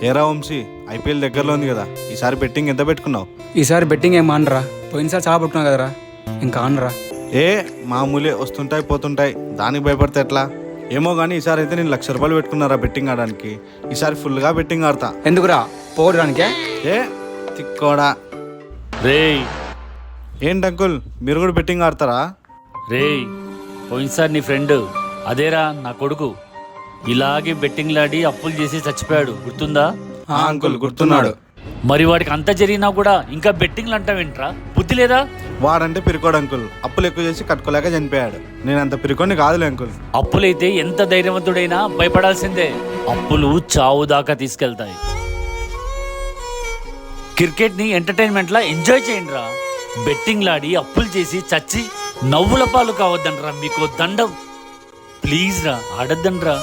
ఏరా వంశీ, ఐపీఎల్ దగ్గరలో ఉంది కదా, ఈసారి బెట్టింగ్ ఎంత పెట్టుకున్నావు? ఈసారి బెట్టింగ్ ఏం ఆనరా, పోయినసారి చాలా పట్టుకున్నావు కదరా, ఇంకా ఆనరా. ఏ మామూలే, వస్తుంటాయి పోతుంటాయి, దానికి భయపడితే ఎట్లా? ఏమో కానీ ఈసారి అయితే నేను 1,00,000 రూపాయలు పెట్టుకున్నారా బెట్టింగ్ ఆడడానికి. ఈసారి ఫుల్గా బెట్టింగ్ ఆడతా. ఎందుకురా, పోవడానికే? ఏ తిక్కోడా. రేయ్ ఏంటి అంకుల్, మీరు కూడా బెట్టింగ్ ఆడతారా? రేయ్ పోయినసారి నీ ఫ్రెండ్ అదేరా నా కొడుకు ఇలాగే బెట్టింగ్లాడి అప్పులు చేసి చచ్చిపోయాడు, గుర్తుందా? అంకుల్ గుర్తున్నాడు. మరి వాడికి అంత జరిగినా కూడా ఇంకా బెట్టింగ్లు అంటావేంట్రా? బుద్ధి లేదా? వాడంటే పిరికోడు అంకుల్, అప్పులు ఎక్కువ చేసి కట్టుకోలేక చనిపోయాడు. నేను అంత పిరికోని కాదులే అంకుల్. అప్పులైతే ఎంత ధైర్యవంతుడైనా భయపడాల్సిందే. అప్పులు చావు దాకా తీసుకెళ్తాయి. క్రికెట్ ని ఎంటర్టైన్మెంట్ లా ఎంజాయ్ చేయండి రా. బెట్టింగ్లాడి అప్పులు చేసి చచ్చి నవ్వుల పాలు కావద్దండ్రా. మీకు దండం, ప్లీజ్ రా, ఆడద్దండ్రా.